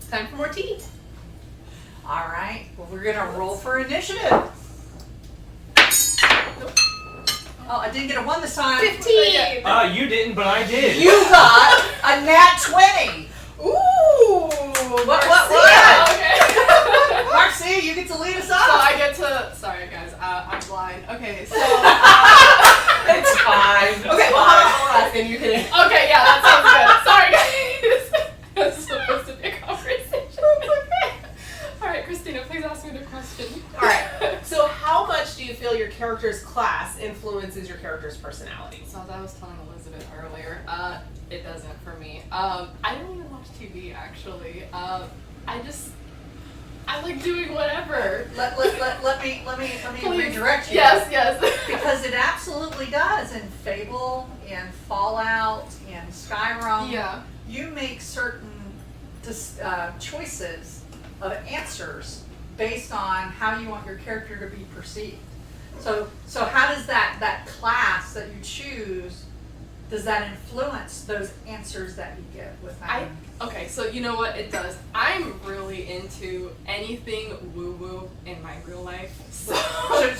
time for more tea. All right. Well, we're gonna roll for initiative. Oh, I didn't get a 1 this time. 15. You didn't, but I did. You got a nat 20. Ooh. What? Okay. Marcy, you get to lead us So off. I get to. Sorry, guys. I'm blind. Okay, so. It's fine. Okay, well, how about you kidding? Okay, yeah, that sounds good. Sorry, guys. This is supposed to be a conversation. Okay. All right, Christina, please ask me the question. All right. So, how much do you feel your character's class influences your character's personality? So as I was telling Elizabeth earlier, it doesn't for me. I don't even watch TV actually. I like doing whatever. Let me Please. redirect you. Yes. Because it absolutely does in Fable, in Fallout, in Skyrim. Yeah. You make certain choices of answers based on how you want your character to be perceived. So how does that class that you choose, does that influence those answers that you get with that? Okay, so you know what it does? I'm really into anything woo-woo in my real life. So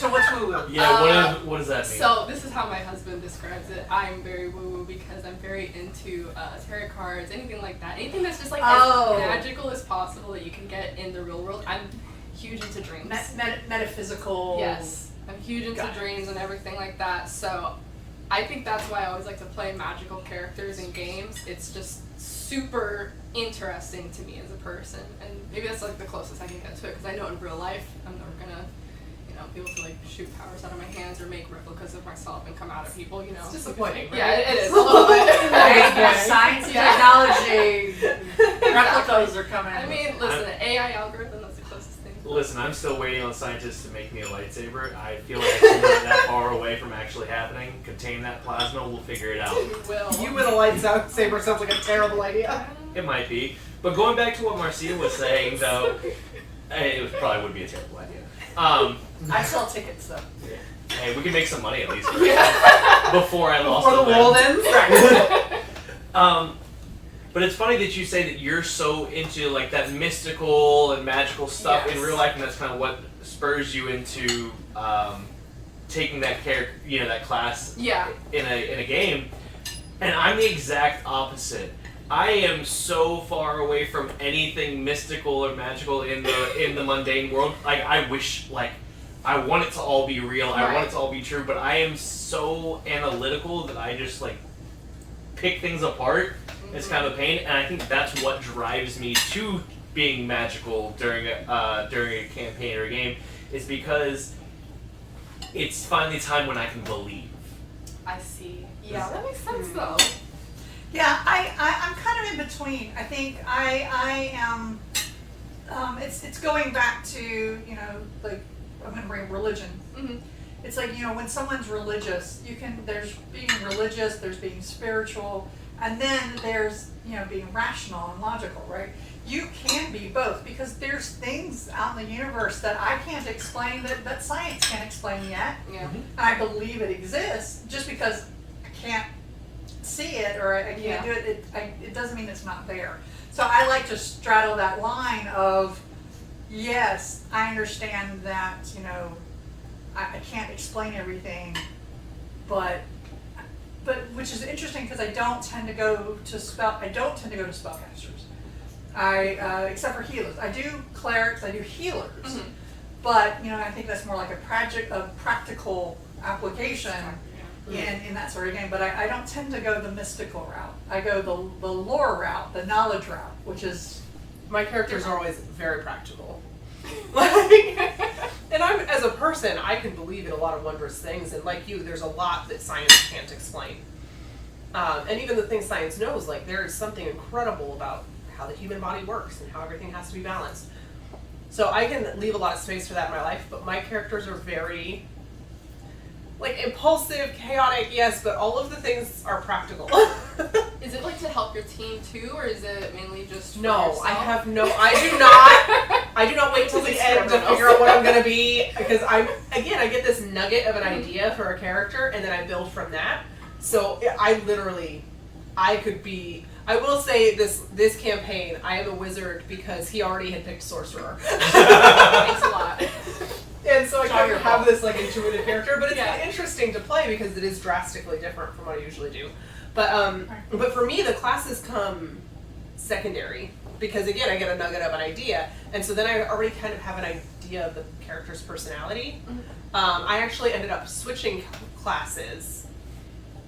what's woo-woo? Yeah, what does that mean? So this is how my husband describes it. I'm very woo-woo because I'm very into tarot cards, anything like that. Anything that's just like as magical as possible that you can get in the real world. I'm huge into dreams. Metaphysical. Yes. I'm huge into dreams and everything like that. So I think that's why I always like to play magical characters in games. It's just super interesting to me as a person, and maybe that's like the closest I can get to it, because I know in real life I'm never gonna, be able to like shoot powers out of my hands or make replicas of myself and come out at people, It's disappointing, right? Yeah, it is a little bit. Science and technology, replicas are coming. I mean, listen, an AI algorithm, that's the closest thing. Listen, I'm still waiting on scientists to make me a lightsaber. I feel like it's not that far away from actually happening. Contain that plasma, we'll figure it out. You will. You with a lightsaber sounds like a terrible idea. It might be. But going back to what Marcia was saying, though, it probably would be a terrible idea. I sell tickets, though. Hey, we can make some money at least. Before I lost Before the world ends? But it's funny that you say that you're so into like that mystical and magical stuff in real life, and that's kind of what spurs you into taking that character, that class in a game. And I'm the exact opposite. I am so far away from anything mystical or magical in the mundane world. Like I wish, I want it to all be real. I want it to all be true. But I am so analytical that I just pick things apart. It's kind of a pain, and I think that's what drives me to being magical during a campaign or a game, is because it's finally time when I can believe. I see. Yeah, that makes sense though. Yeah, I'm kind of in between. I think I am. It's going back to I'm going to bring religion. Mm-hmm. It's like when someone's religious, there's being religious, there's being spiritual. And then there's, being rational and logical, right? You can be both, because there's things out in the universe that I can't explain that science can't explain yet. Yeah. And I believe it exists. Just because I can't see it or I can't do it, it doesn't mean it's not there. So I like to straddle that line of, yes, I understand that, I can't explain everything, but which is interesting because I don't tend to go to spellcasters. Except for healers. I do clerics, I do healers. But I think that's more like a practical application in that sort of game. But I don't tend to go the mystical route. I go the lore route, the knowledge route, which is My characters are always very practical. And as a person, I can believe in a lot of wondrous things, and like you, there's a lot that science can't explain. And even the things science knows, there is something incredible about how the human body works and how everything has to be balanced. So I can leave a lot of space for that in my life, but my characters are very, impulsive, chaotic, yes, but all of the things are practical. Is it to help your team too, or is it mainly just for No, yourself? I do not wait till the end to figure out what I'm going to be, because I get this nugget of an idea for a character, and then I build from that. So I I will say this campaign, I am a wizard because he already had picked sorcerer. Thanks a lot. And so I It's all kind your of have fault. this like intuitive character, but it's Yeah. interesting to play because it is drastically different from what I usually do. But for me, the classes come secondary because again, I get a nugget of an idea, and so then I already kind of have an idea of the character's personality. I actually ended up switching classes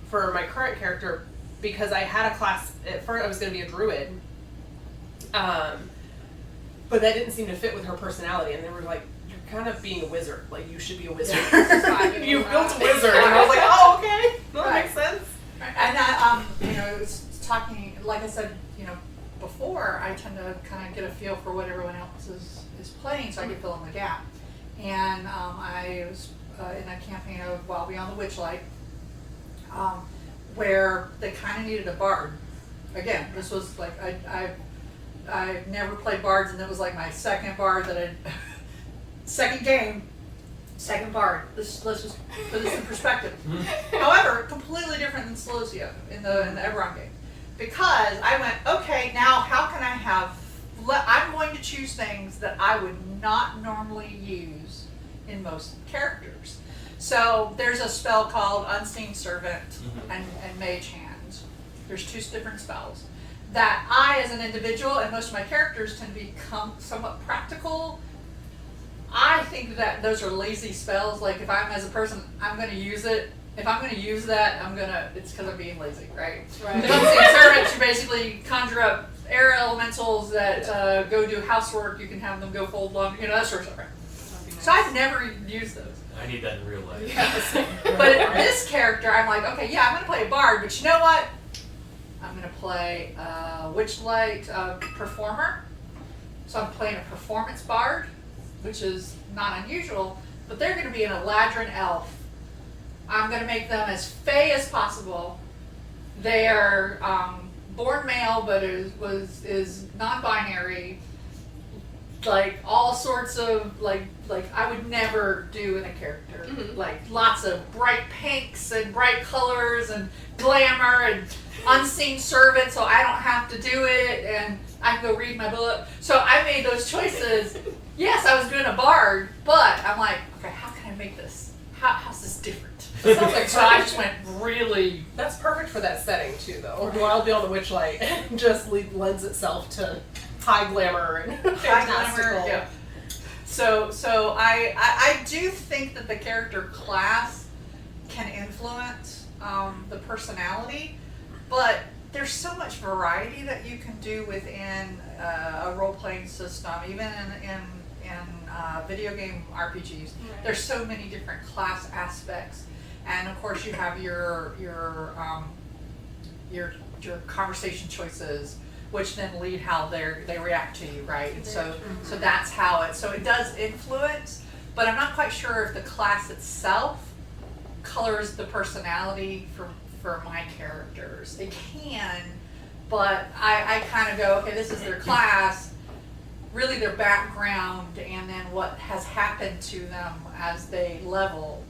for my current character because I had a class at first. I was going to be a druid, but that didn't seem to fit with her personality, and they were like, kind of being a wizard. Like, you should be a wizard. You built a wizard. And I was like, oh, okay. No, that makes sense. And that, it's talking, like I said, before, I tend to kind of get a feel for what everyone else is playing so I can fill in the gap. And I was in a campaign of Wild Beyond the Witchlight, where they kind of needed a bard. Again, this was like, I never played bards, and it was like my second bard that I second game, second bard. Let's just put this in perspective. However, completely different than Silesia in the Eberron game, because I went, okay, now how can I have? I'm going to choose things that I would not normally use in most characters. So there's a spell called Unseen Servant and Mage Hand. There's two different spells that I, as an individual, and most of my characters tend to become somewhat practical. I think that those are lazy spells. Like, if I'm, as a person, I'm going to use it. If I'm going to use that, it's because I'm being lazy, right? Right. The Unseen Servant, you basically conjure up air elementals that go do housework. You can have them go fold laundry, that sort of stuff. Right? So I've never used those. I need that in real life. Yes. But this character, I'm like, okay, yeah, I'm going to play a bard, but you know what? I'm going to play a Witchlight performer. So I'm playing a performance bard, which is not unusual, but they're going to be an Eladrin elf. I'm going to make them as fey as possible. They are born male, but is non-binary. Like all sorts of like I would never do in a character. Like lots of bright pinks and bright colors and glamour and unseen servant, so I don't have to do it, and I can go read my book. So I made those choices. Yes, I was doing a bard, but I'm like, okay, how can I make this? How's this different? It sounds like So I just went really. That's perfect for that setting too, though. Or Wild Beyond the Witchlight just lends itself to high glamour and High fantastical. glamour, yeah. So I do think that the character class can influence the personality, but there's so much variety that you can do within a role-playing system, even in video game RPGs. Right. There's so many different class aspects, and of course you have your conversation choices, which then lead how they react to you, right? And so that's how it does influence, but I'm not quite sure if the class itself colors the personality for my characters. It can, but I kind of go, okay, this is their class, really their background, and then what has happened to them as they level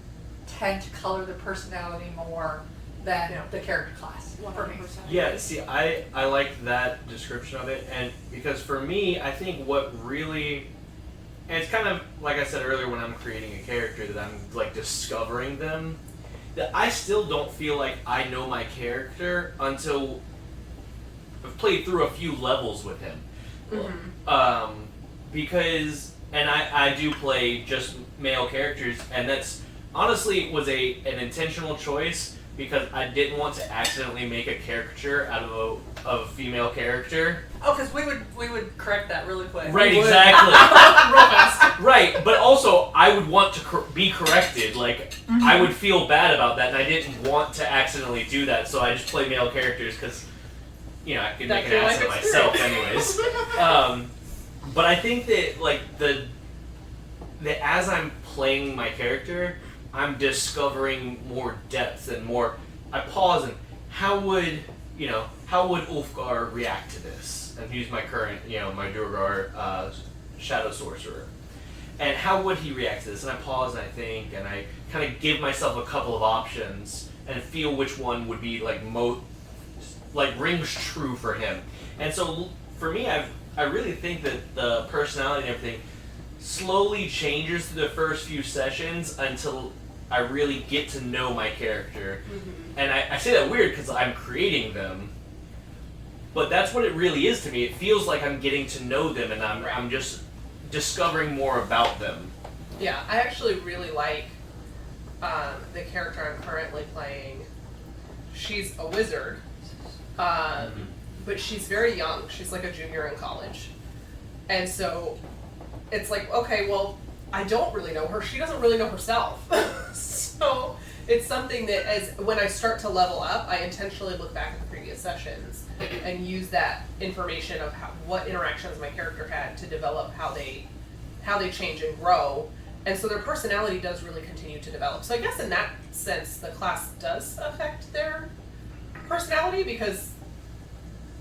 tend to color the personality more than the character class for me. 100%. Yeah, see, I like that description of it, and because for me, I think what really, and it's kind of like I said earlier when I'm creating a character that I'm like discovering them, that I still don't feel like I know my character until I've played through a few levels with him. Because, and I do play just male characters, and that's honestly was an intentional choice, because I didn't want to accidentally make a caricature out of a female character. Oh, because we would correct that really quick. Right, We would. exactly. Real fast. Right, but also I would want to be corrected. Like, I would feel bad about that, and I didn't want to accidentally do that, so I just play male characters because, I could make an That's ass your of life myself experience. anyways. But I think that, like, that as I'm playing my character, I'm discovering more depth and more. I pause and how would Ulfgar react to this? And he's my current, my Durgar Shadow Sorcerer. And how would he react to this? And I pause and I think, and I kind of give myself a couple of options and feel which one would be like like rings true for him. And so for me, I really think that the personality and everything slowly changes through the first few sessions until I really get to know my character. Mm-hmm. And I say that weird because I'm creating them, but that's what it really is to me. It feels like I'm getting to know them, and I'm just discovering more about them. Yeah, I actually really like the character I'm currently playing. She's a wizard, but she's very young. She's like a junior in college. And so it's like, okay, well, I don't really know her. She doesn't really know herself. So it's something that when I start to level up, I intentionally look back at the previous sessions and use that information of what interactions my character had to develop how they change and grow. And so their personality does really continue to develop. So I guess in that sense, the class does affect their personality because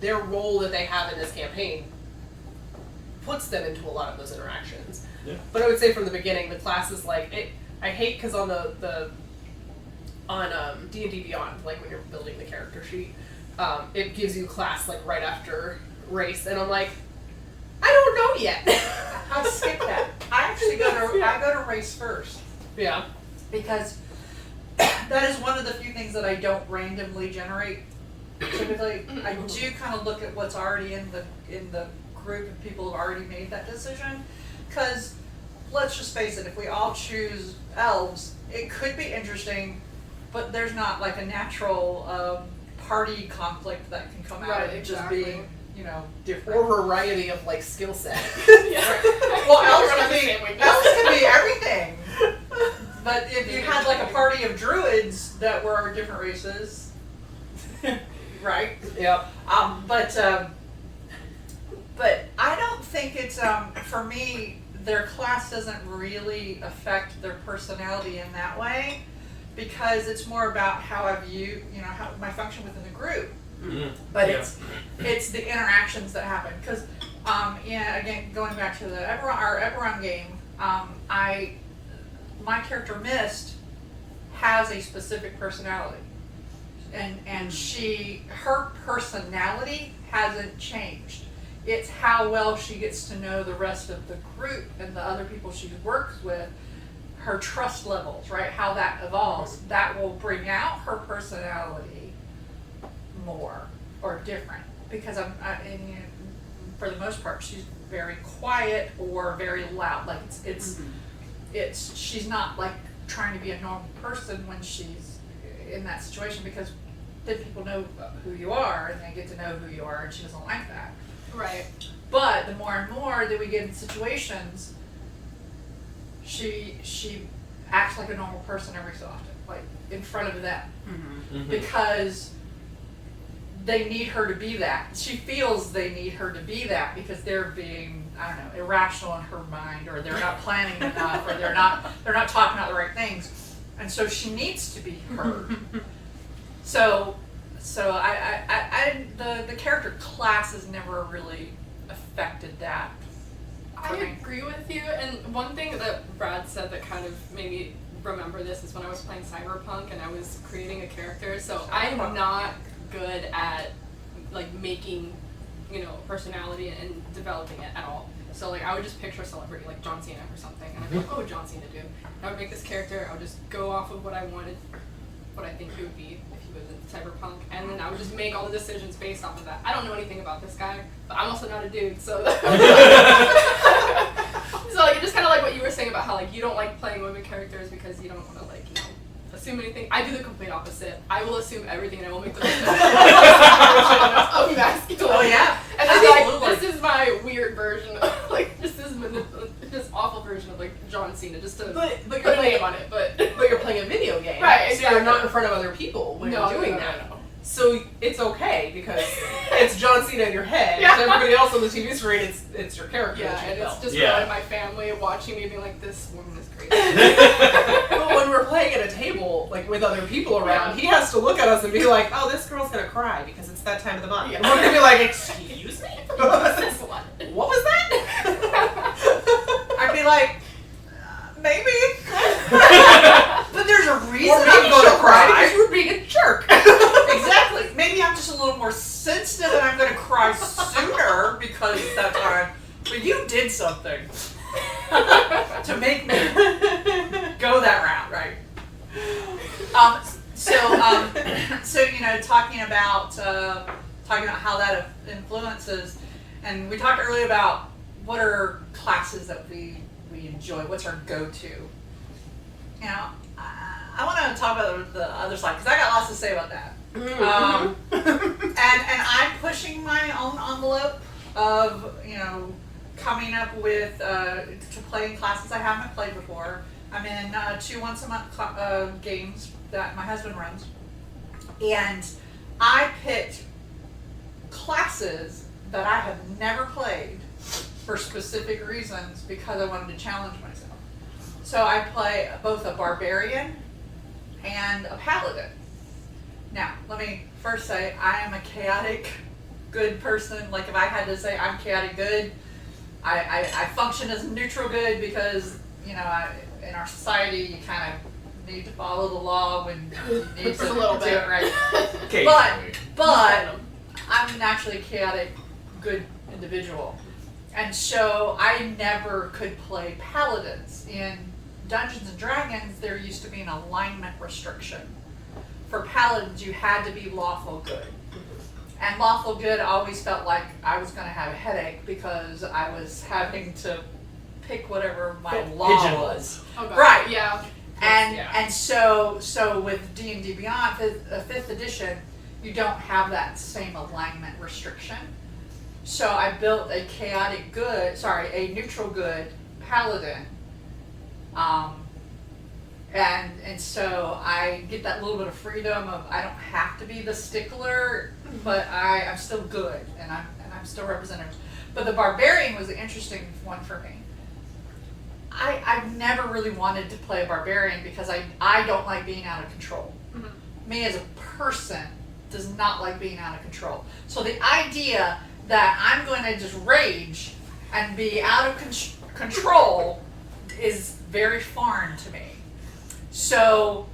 their role that they have in this campaign puts them into a lot of those interactions. Yeah. But I would say from the beginning, the class is like, I hate because on on D&D Beyond, like when you're building the character sheet, it gives you class like right after race, and I'm like, I don't know yet. I'll skip that. I actually go to race first. Yeah. Because that is one of the few things that I don't randomly generate. Typically, I do kind of look at what's already in the group of people who've already made that decision. Because let's just face it, if we all choose elves, it could be interesting, but there's not like a natural party conflict that can come out of it just being, different. Or variety of like skill set. Yeah. Well, elves can be everything. But if you had like a party of druids that were different races, right? Yep. But I don't think it's for me. Their class doesn't really affect their personality in that way, because it's more about how I view, how my function within the group. Mm-hmm. But it's the interactions that happen. Because again, going back to our Eberron game, my character Mist has a specific personality, and her personality hasn't changed. It's how well she gets to know the rest of the group and the other people she works with, her trust levels, right? How that evolves. That will bring out her personality more or different. Because for the most part, she's very quiet or very loud. Like she's not like trying to be a normal person when she's in that situation, because then people know who you are and they get to know who you are, and she doesn't like that. Right. But the more and more that we get in situations, she acts like a normal person every so often, like in front of them, because they need her to be that. She feels they need her to be that because they're being, I don't know, irrational in her mind, or they're not planning enough, or they're not talking about the right things, and so she needs to be heard. So the character class has never really affected that. I agree with you, and one thing that Brad said that kind of made me remember this is when I was playing Cyberpunk and I was creating a character. So I'm not good at like making, personality and developing it at all. So like I would just picture a celebrity like John Cena or something, and I'd be like, what would John Cena do? And I would make this character. I would just go off of what I wanted, what I think he would be if he was in Cyberpunk, and then I would just make all the decisions based off of that. I don't know anything about this guy, but I'm also not a dude, so so like just kind of like what you were saying about how like you don't like playing women characters because you don't want to like assume anything. I do the complete opposite. I will assume everything and I will make the most of masculine. Oh yeah, and then like this is my weird version of like this awful version of like John Cena just to but put you're a name on it, but you're playing a video game, right? So you're not in front of other people when you're doing that. No. So it's okay because it's John Cena in your head. Yeah. So everybody else on the TV screen, it's your character. Yeah, that you and built. it's just Yeah. really my family watching me being like, this woman is crazy. But when we're playing at a table, like with other people around, he has to look at us and be like, "Oh, this girl's gonna cry because it's that time of the month." Yeah. And we're gonna be like, "Excuse me, What? what was that?" I'd be like, maybe. But there's a reason Or I'm maybe going she'll to cry cry. because you were being a jerk. Exactly. Maybe I'm just a little more sensitive and I'm going to cry sooner because that time. But you did something to make me go that route, right? So you know, talking about how that influences, and we talked earlier about what are classes that we enjoy. What's our go-to? You know, I want to talk about the other side because I got lots to say about that. And I'm pushing my own envelope of, you know, coming up with to playing classes I haven't played before. I'm in 2 once-a-month games that my husband runs, and I picked classes that I have never played for specific reasons because I wanted to challenge myself. So I play both a barbarian and a paladin. Now, let me first say I am a chaotic good person. Like if I had to say I'm chaotic good, I function as neutral good because, you know, in our society you kind of need to follow the law when you need to do it right. But I'm naturally a chaotic good individual. And so I never could play paladins. In Dungeons and Dragons, there used to be an alignment restriction. For paladins, you had to be lawful good. And lawful good always felt like I was going to have a headache because I was having to pick whatever my law was. Okay. Right. Yeah. And so with D&D Beyond, 5th edition, you don't have that same alignment restriction. So I built a a neutral good paladin. And so I get that little bit of freedom of I don't have to be the stickler, but I'm still good and I'm still representative. But the barbarian was an interesting one for me. I've never really wanted to play a barbarian because I don't like being out of control. Mm-hmm. Me as a person does not like being out of control. So the idea that I'm going to just rage and be out of control is very foreign to me. So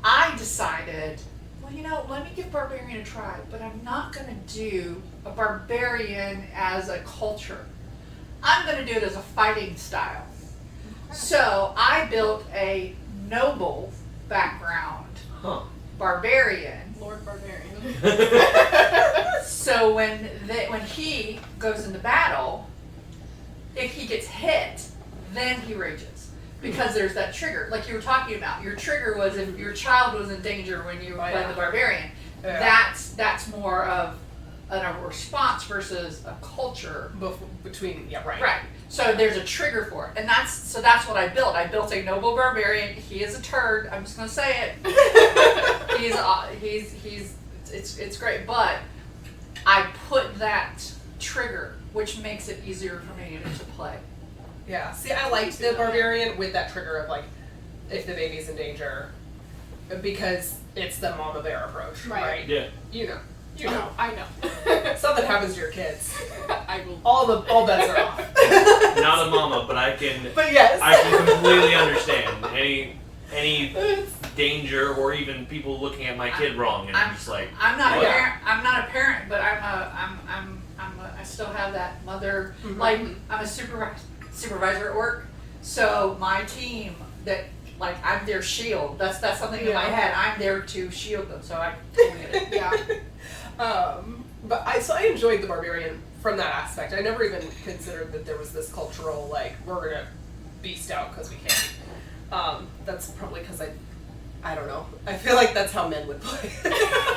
I decided, well, you know, let me give barbarian a try, but I'm not going to do a barbarian as a culture. I'm going to do it as a fighting style. So I built a noble background barbarian. Lord Barbarian. So when he goes into battle, if he gets hit, then he rages. Because there's that trigger, like you were talking about. Your trigger was if your child was in danger when you were playing the barbarian. Yeah. That's more of a response versus a culture between. Yeah, right. Right. So there's a trigger for it, and that's what I built. I built a noble barbarian. He is a turd. I'm just gonna say it. It's great, but I put that trigger, which makes it easier for me to play. Yeah. See, I liked the barbarian with that trigger of like, if the baby's in danger, because it's the mama bear approach, right? Yeah. You know. I know. Something happens to your kids. I will. All bets are off. Not a mama, but I can. But yes. I can completely understand any danger or even people looking at my kid wrong, and I'm just like. I'm not a parent. I'm not a parent, but I still have that mother. Mm-hmm. Like I'm a supervisor at work, so my team like I'm their shield. That's something in my head. I'm there to shield them. So I get it. Yeah. But I enjoyed the barbarian from that aspect. I never even considered that there was this cultural like we're gonna beast out because we can. That's probably because I don't know. I feel like that's how men would play.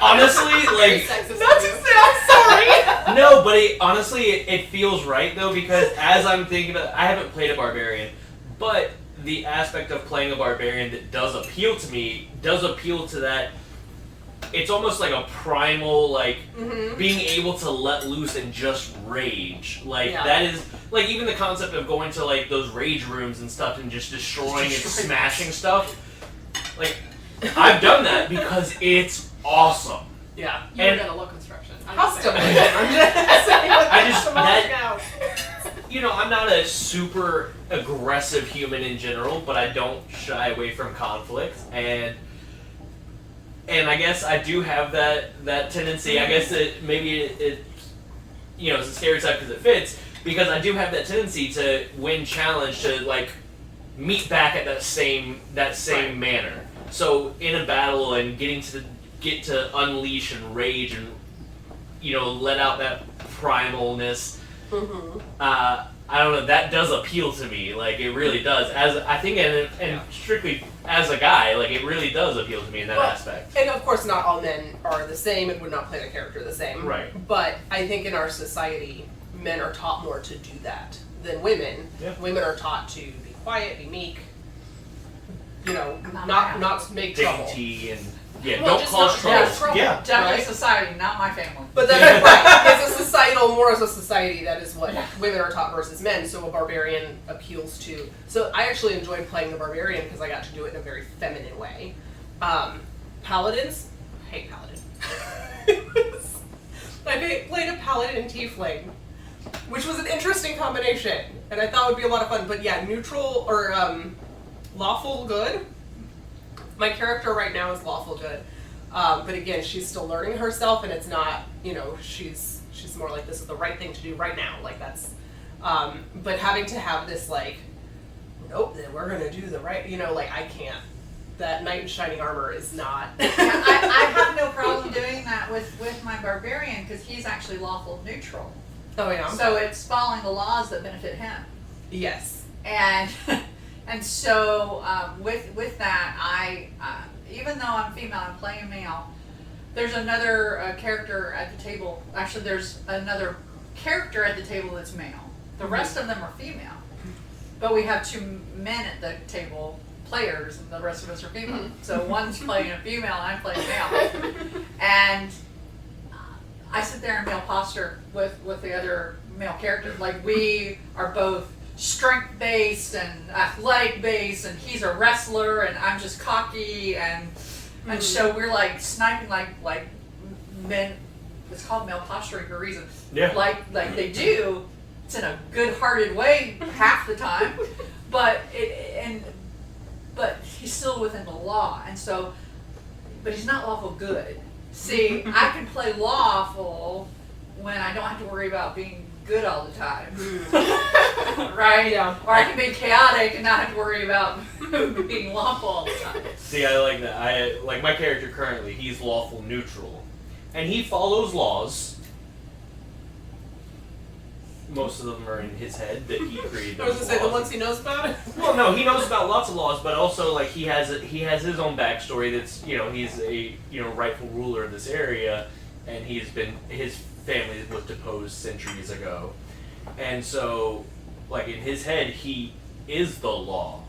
Honestly, like not to say I'm sorry. No, but honestly, it feels right though because as I'm thinking about, I haven't played a barbarian, but the aspect of playing a barbarian that does appeal to me does appeal to that. It's almost like a primal, like being able to let loose and just rage. Like that is like even the concept of going to like those rage rooms and stuff and just destroying and smashing stuff. Like I've done that because it's awesome. Yeah, you're gonna look construction. Custom. You know, I'm not a super aggressive human in general, but I don't shy away from conflict, and and I guess I do have that tendency. I guess that maybe it you know, it's a stereotype because it fits. Because I do have that tendency to, when challenged, to like meet back at that same Right. manner. So in a battle and get to unleash and rage and, you know, let out that primalness. Mm-hmm. I don't know. That does appeal to me. Like it really does. As I think, and strictly as a guy, like it really does appeal to me in that aspect. And of course, not all men are the same and would not play the character the same. Right. But I think in our society, men are taught more to do that than women. Yeah. Women are taught to be quiet, be meek. You know, Not not make trouble. Dignity and Well, don't just cause not- trouble. yeah, Yeah. Definitely Right. society, not my family. But that's right. It's a societal, more as a society, that is what Yeah. women are taught versus men. So a barbarian appeals to. So I actually enjoyed playing the barbarian because I got to do it in a very feminine way. Paladins, I hate paladin. I played a paladin tiefling, which was an interesting combination, and I thought it would be a lot of fun. But yeah, neutral or lawful good. My character right now is lawful good. But again, she's still learning herself, and it's not, you know, she's more like, this is the right thing to do right now. Like that's, but having to have this like, nope, then we're gonna do the right, you know, like I can't. That knight in shining armor is not. I have no problem doing that with my barbarian because he's actually lawful neutral. Oh yeah. So it's following the laws that benefit him. Yes. And and so with that, I even though I'm female, I'm playing male. There's another character at the table. Actually, there's another character at the table that's male. The rest of them are female. But we have two men at the table, players, and the rest of us are female. So one's playing a female, and I'm playing male. And I sit there in male posture with the other male characters. Like we are both strength based and athletic based, and he's a wrestler, and I'm just cocky, and so we're like sniping like men. It's called male posturing for a reason. Yeah. Like they do. It's in a good-hearted way half the time, but he's still within the law, and so, but he's not lawful good. See, I can play lawful when I don't have to worry about being good all the time, right? Yeah. Or I can be chaotic and not have to worry about being lawful all the time. See, I like that. I like my character currently. He's lawful neutral, and he follows laws. Most of them are in his head that he created. I was Those gonna say the laws. ones he knows about it. Well, no, he knows about lots of laws, but also like he has his own backstory. That's, you know, he's a, you know, rightful ruler of this area, and his family was deposed centuries ago, and so like in his head he is the law.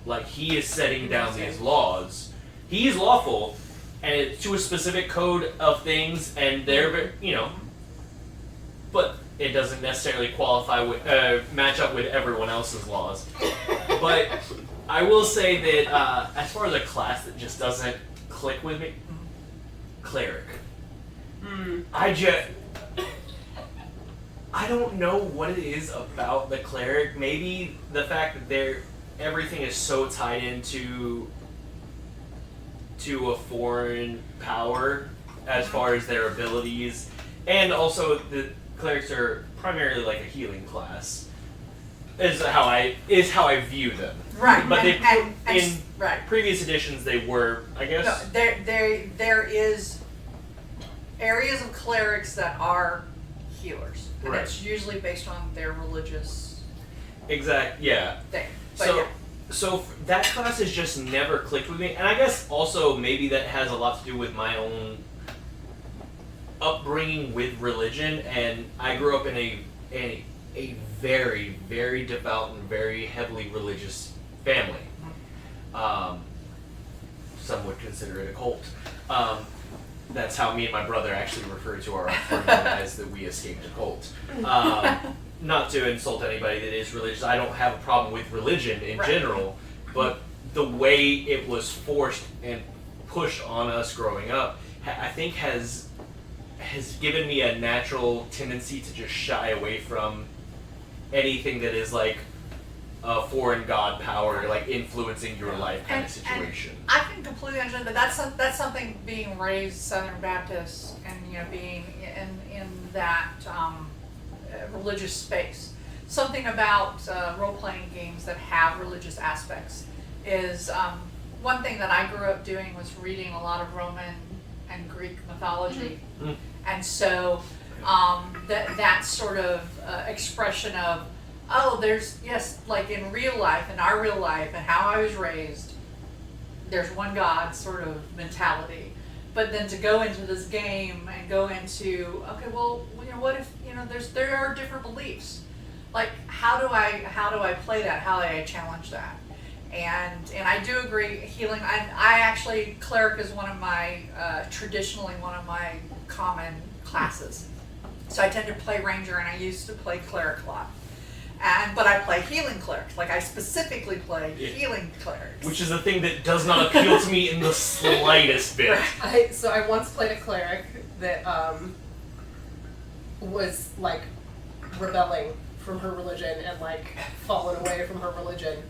Like he is setting down these laws. He is lawful, and it's to a specific code of things, and they're, you know, but it doesn't necessarily qualify with match up with everyone else's laws. But I will say that as far as a class that just doesn't click with me, cleric. I don't know what it is about the cleric. Maybe the fact that everything is so tied into a foreign power as far as their abilities, and also the clerics are primarily like a healing class. Is how I view them. Right. But and in right. previous editions they were, I guess. No, there is areas of clerics that are healers, and Right. it's usually based on their religious Exact. Yeah. thing. But So, yeah. that class has just never clicked with me, and I guess also maybe that has a lot to do with my own upbringing with religion. And I grew up in a very, very devout and very heavily religious family. Some would consider it a cult. That's how me and my brother actually refer to our upbringing as that we escaped a cult. Not to insult anybody that is religious. I don't have a problem with religion in Right. general, but the way it was forced and pushed on us growing up, I think has given me a natural tendency to just shy away from anything that is like a foreign god power like influencing your life kind of situation. And I can completely understand that. That's something being raised Southern Baptist and being in that religious space. Something about role-playing games that have religious aspects is one thing that I grew up doing was reading a lot of Roman and Greek mythology, and so that sort of expression of, oh, there's, yes, like in real life, in our real life, and how I was raised, there's one God sort of mentality. But then to go into this game and go into, okay, well, what if, there are different beliefs. Like, how do I play that? How do I challenge that? And I do agree, healing, I actually, cleric is traditionally one of my common classes. So I tend to play ranger, and I used to play cleric a lot. But I play healing clerics. Like, I specifically play healing clerics. Which is a thing that does not appeal to me in the slightest bit. So I once played a cleric that was like rebelling from her religion and like fallen away from her religion.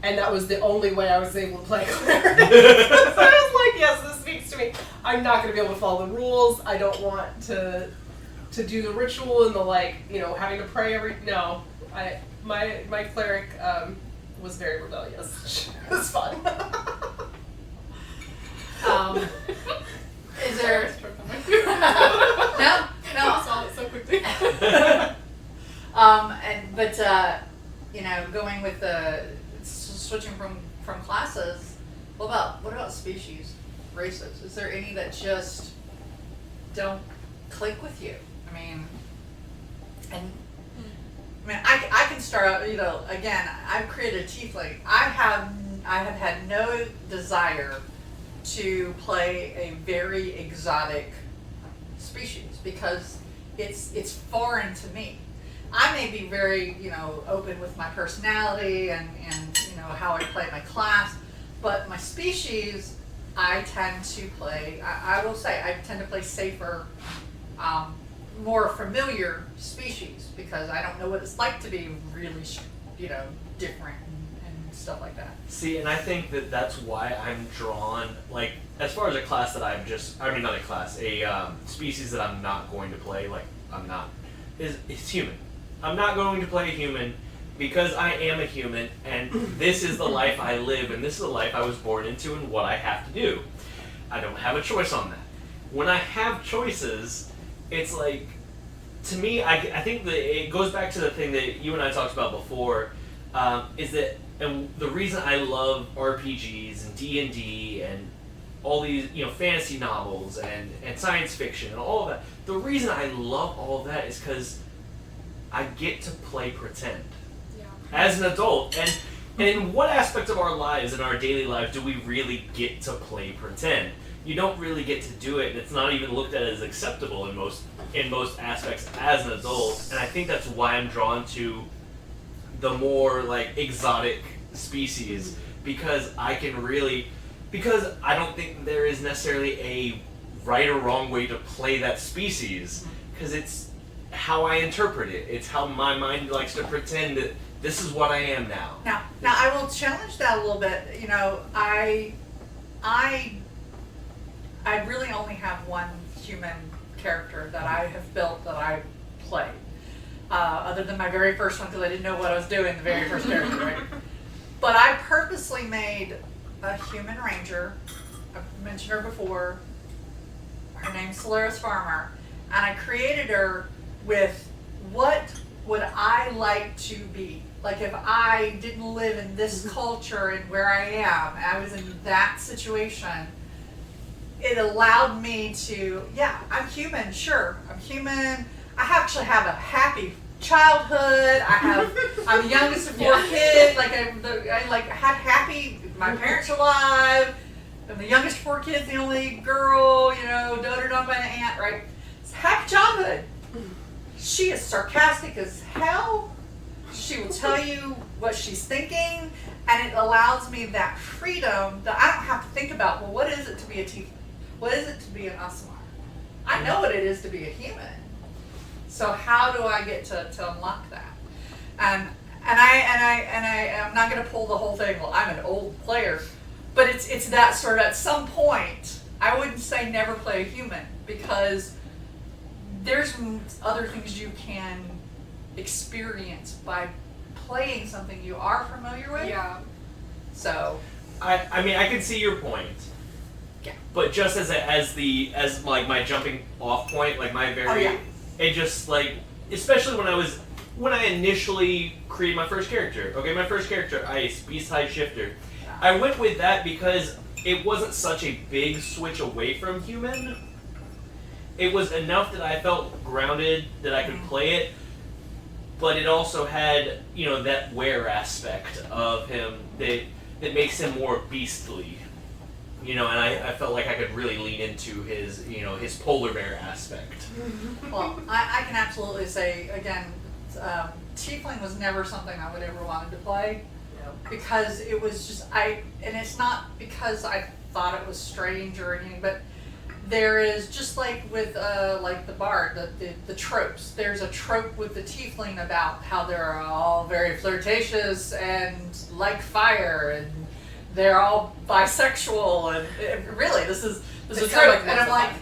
And that was the only way I was able to play cleric. So I was like, yes, this speaks to me. I'm not going to be able to follow the rules. I don't want to do the ritual and the having to pray no. My cleric was very rebellious. It was fun. Is there? No. I saw it so quickly. Going with switching from classes. What about species, races? Is there any that just don't click with you? I can start out, again, I've created a tiefling. I have had no desire to play a very exotic species because it's foreign to me. I may be very, open with my personality and how I play my class, but my species, I tend to play, I will say, I tend to play safer, more familiar species because I don't know what it's like to be really, different and stuff like that. See, and I think that's why I'm drawn, like, as far as a class that not a class, a species that I'm not going to play, is human. I'm not going to play a human because I am a human and this is the life I live and this is the life I was born into and what I have to do. I don't have a choice on that. When I have choices, it's like, to me, I think that it goes back to the thing that you and I talked about before, is that, and the reason I love RPGs and D&D and all these, fantasy novels and science fiction and all of that, the reason I love all of that is because I get to play pretend as an adult. And in what aspect of our lives, in our daily lives, do we really get to play pretend? You don't really get to do it, and it's not even looked at as acceptable in most aspects as an adult. And I think that's why I'm drawn to the more exotic species, because I don't think there is necessarily a right or wrong way to play that species, because it's how I interpret it. It's how my mind likes to pretend that this is what I am now. Now I will challenge that a little bit. I really only have one human character that I have built that I play, other than my very first one because I didn't know what I was doing, the very first character, right? But I purposely made a human ranger. I've mentioned her before. Her name's Solaris Farmer, and I created her with what would I like to be. Like if I didn't live in this culture and where I am, and I was in that situation, it allowed me to, I'm human, sure, I'm human. I actually have a happy childhood. I'm the youngest of four kids. I had happy, my parents are alive. I'm the youngest of four kids, the only girl, doted on by an aunt, right? It's a happy childhood. She is sarcastic as hell. She will tell you what she's thinking, and it allows me that freedom that I don't have to think about, well, what is it to be a tiefling? What is it to be an Asmar? I know what it is to be a human. So how do I get to unlock that? And And I'm not gonna pull the whole thing. Well, I'm an old player, but it's that sort of. At some point, I wouldn't say never play a human because there's other things you can experience by playing something you are familiar with. Yeah. So. I mean, I can see your point. Yeah. But just as like my jumping off point, like my very, Oh, yeah. it just like, especially when I initially created my first character. Okay, my first character, Ice, Beast High Shifter. Yeah. I went with that because it wasn't such a big switch away from human. It was enough that I felt grounded that I could play it, but it also had, you know, that wear aspect of him that makes him more beastly. You know, and I felt like I could really lean into his, you know, his polar bear aspect. Well, I can absolutely say again, Tiefling was never something I would ever wanted to play because it was just and it's not because I thought it was strange or anything, but there is just like with like the bard, the tropes. There's a trope with the Tiefling about how they're all very flirtatious and like fire and they're all bisexual and really this is a trope. And I'm like,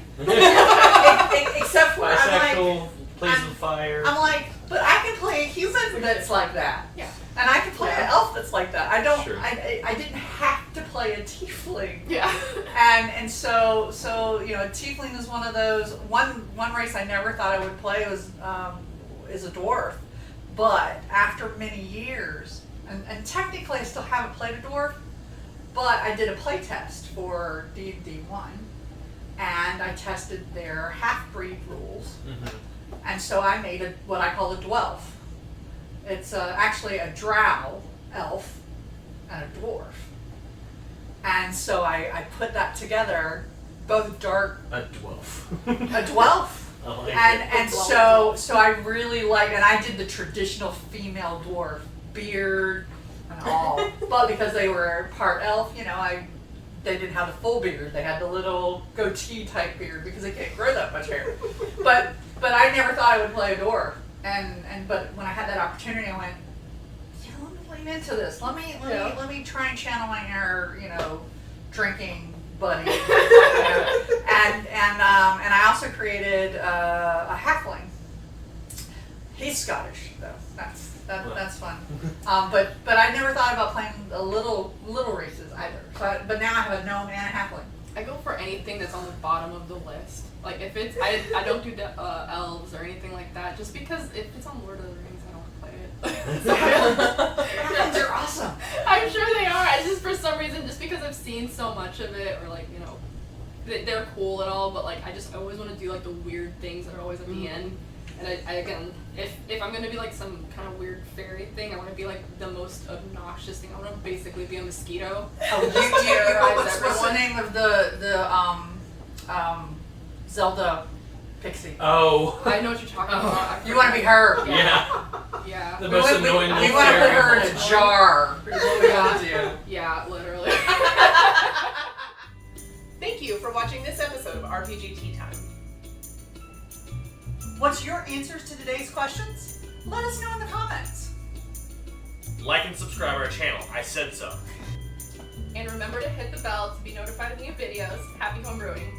except for Bisexual, plays with fire. I'm like, but I can play a human that's like that. Yeah. And I can play an elf that's like that. I don't. Sure. I didn't have to play a tiefling. Yeah. And so you know, tiefling is one of those. One race I never thought I would play was is a dwarf, but after many years, and technically I still haven't played a dwarf, but I did a play test for D&D 1, and I tested their half-breed rules, and so I made what I call a dwelf. It's actually a drow elf and a dwarf. And so I put that together, both dark, A dwarf. a dwelf. I like And so I really like, and I did the traditional female dwarf, beard and all, but because they were part elf, you know, they didn't have the full beard. They had the little goatee type beard because they can't grow that much hair. But I never thought I would play a dwarf. But when I had that opportunity, I went, yeah, let me lean into this. Let me try and channel my inner, you know, drinking buddy. You know? And I also created a halfling. He's Scottish though. That's fun. But I never thought about playing the little races either. But now I have a gnome and a halfling. I go for anything that's on the bottom of the list. Like if it's, I don't do the elves or anything like that. Just because if it's on Lord of the Rings, I don't want to play it. Halflings are awesome. I'm sure they are. I just for some reason, just because I've seen so much of it, or like, you know, they're cool and all, but like I always want to do like the weird things that are always at the end. And I again, if I'm gonna be like some kind of weird fairy thing, I want to be like the most obnoxious thing. I want to basically be a mosquito. What's the name of the Zelda pixie? Oh. I know what you're talking about. You want to be her? Yeah. Yeah. The most annoying We little want to put fairy. her in a jar. Is what we want to do. Yeah, literally. Thank you for watching this episode of RPG Tea Time. What's your answers to today's questions? Let us know in the comments. Like and subscribe our channel. I said so. And remember to hit the bell to be notified of new videos. Happy home brewing.